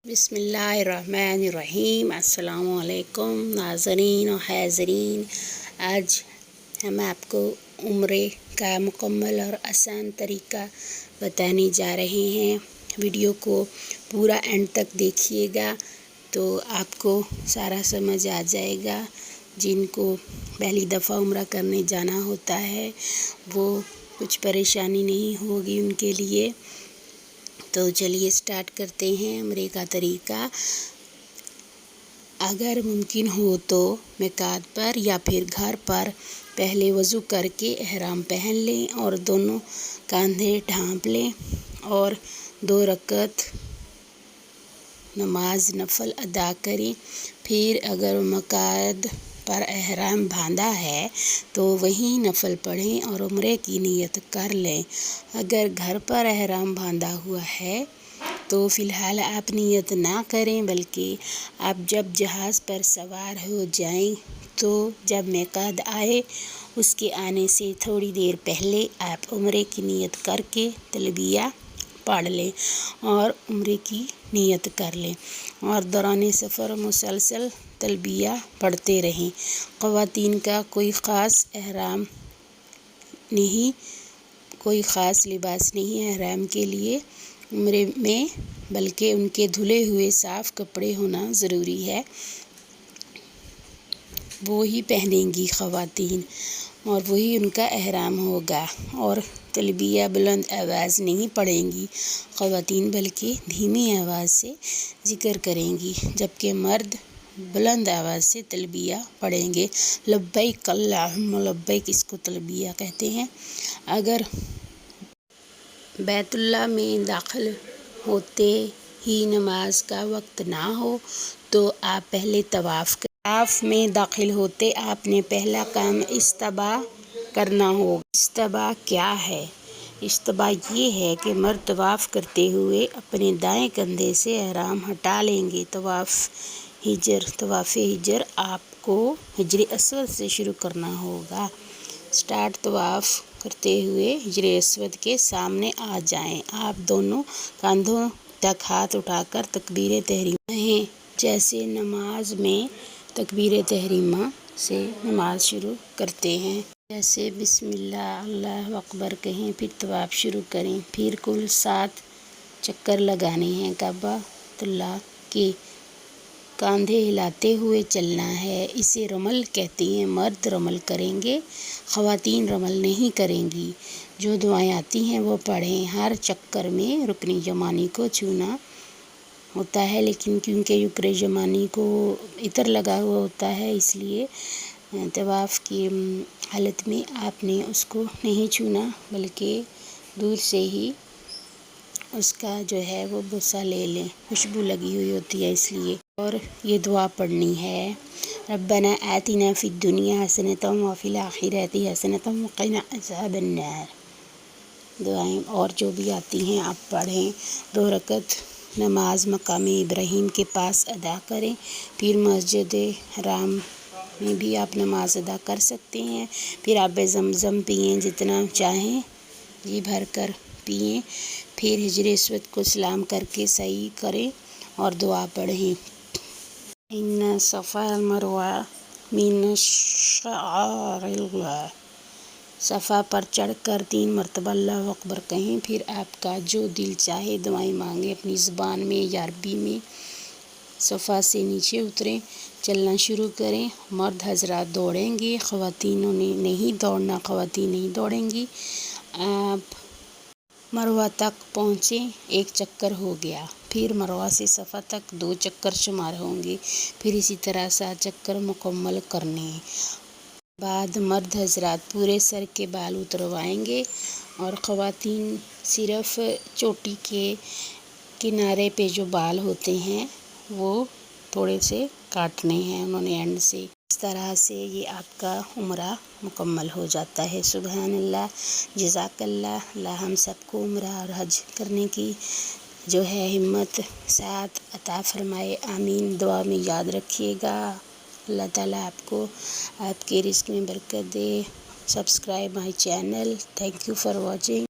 बिस्मिल्लाहिर्रहमानिर्रहीम। अस्सलामु अलैकुम नाज़रीन और हाज़रीन। आज हम आपको उम्रे का मुकम्मल और आसान तरीका बताने जा रहे हैं। वीडियो को पूरा एंड तक देखिएगा तो आपको सारा समझ आ जाएगा। जिनको पहली दफ़ा उम्रा करने जाना होता है वो कुछ परेशानी नहीं होगी उनके लिए। तो चलिए स्टार्ट करते हैं उम्रे का तरीका। अगर मुमकिन हो तो मिकात पर या फिर घर पर पहले वज़ू करके एहराम पहन लें और दोनों कंधे ढांप लें और 2 रकअत नमाज नफल अदा करें। फिर अगर मिकात पर एहराम बांधा है तो वहीं नफल पढ़ें और उम्रे की नीयत कर लें। अगर घर पर एहराम बांधा हुआ है तो फ़िलहाल आप नियत ना करें, बल्कि आप जब जहाज़ पर सवार हो जाएं तो जब मिकात आए उसके आने से थोड़ी देर पहले आप उम्रे की नियत करके तलबिया पढ़ लें और उम्रे की नियत कर लें और दौरान सफ़र मुसलसल तलबिया पढ़ते रहें। ख़वातीन का कोई ख़ास एहराम नहीं, कोई ख़ास लिबास नहीं है एहराम के लिए उम्रे में, बल्कि उनके धुले हुए साफ़ कपड़े होना ज़रूरी है। वो ही पहनेंगी ख़वातीन और वही उनका एहराम होगा। और तलबिया बुलंद आवाज़ नहीं पढ़ेंगी ख़वातीन, बल्कि धीमी आवाज़ से ज़िक्र करेंगी, जबकि मर्द बुलंद आवाज़ से तलबिया पढ़ेंगे। लब्बैक अल्लाहुम्मा लब्बैक इसको तलबिया कहते हैं। अगर बैतुल्लाह में दाखिल होते ही नमाज का वक्त ना हो तो आप पहले तवाफ़ में दाखिल होते आपने पहला काम इस्तबा करना होगा। इस्तबा क्या है? इस्तबा ये है कि मर्द तवाफ़ करते हुए अपने दाएं कंधे से एहराम हटा लेंगे। तवाफ़ हिजर आपको हिजर अस्वद से शुरू करना होगा। स्टार्ट तवाफ़ करते हुए हिजर अस्वद के सामने आ जाएं। आप दोनों कंधों तक हाथ उठाकर तकबीर तहरीमा है, जैसे नमाज में तकबीर तहरीमा से नमाज शुरू करते हैं। जैसे बिस्मिल्लाह अल्लाहु अकबर कहें, फिर तवाफ़ शुरू करें। फिर कुल 7 चक्कर लगाने हैं काबतुल्लाह के। कंधे हिलाते हुए चलना है, इसे रमल कहते हैं। मर्द रमल करेंगे, ख़वातीन रमल नहीं करेंगी। जो दुआएं आती हैं वो पढ़ें। हर चक्कर में रुकन यमानी को छूना होता है, लेकिन क्योंकि रुकन यमानी को इतर लगा हुआ होता है, इसलिए तवाफ़ की हालत में आपने उसको नहीं छूना, बल्कि दूर से ही उसका जो है वो बुसा ले लें। खुशबू लगी हुई होती है इसलिए। और ये दुआ पढ़नी है, रब्बना आतिना फ़िद दुनिया हसनतम व फ़िल आखिरति हसनतम व क़िना अज़ाबन्नार। दुआएं और जो भी आती हैं आप पढ़ें। 2 रकअत नमाज मकाम इब्राहीम के पास अदा करें। फिर मस्जिद हराम में भी आप नमाज अदा कर सकते हैं। फिर आप ज़मज़म पिएँ, जितना चाहें जी भर कर पिएँ। फिर हिजर अस्वद को सलाम करके सही करें और दुआ पढ़ें। इन्ना सफ़ा वल मरवा मिन शआइरिल्लाह। सफ़ा पर चढ़कर 3 मरतबा अल्लाहु अकबर कहें। फिर आपका जो दिल चाहे दुआएं मांगें अपनी ज़ुबान में या अरबी में। सफ़ा से नीचे उतरें, चलना शुरू करें। मर्द हज़रात दौड़ेंगे, ख़वातीनों ने नहीं दौड़ना, ख़वातीन नहीं दौड़ेंगी। आप मरवा तक पहुँचें, 1 चक्कर हो गया। फिर मरवा से सफ़ा तक 2 चक्कर शुमार होंगे। फिर इसी तरह 7 चक्कर मुकम्मल करने बाद मर्द हज़रात पूरे सर के बाल उतरवाएंगे और ख़वातीन सिर्फ़ चोटी के किनारे पे जो बाल होते हैं वो थोड़े से काटने हैं उन्होंने एंड से। इस तरह से ये आपका उम्रा मुकम्मल हो जाता है। सुबहानल्लाह, जज़ाकल्लाह। अल्लाह हम सबको उम्रा और हज करने की जो है हिम्मत साथ अता फ़रमाए। आमीन। दुआ में याद रखिएगा। अल्लाह ताला आपको आपके रिज़्क़ में बरकत दे। Subscribe my channel. Thank you for watching.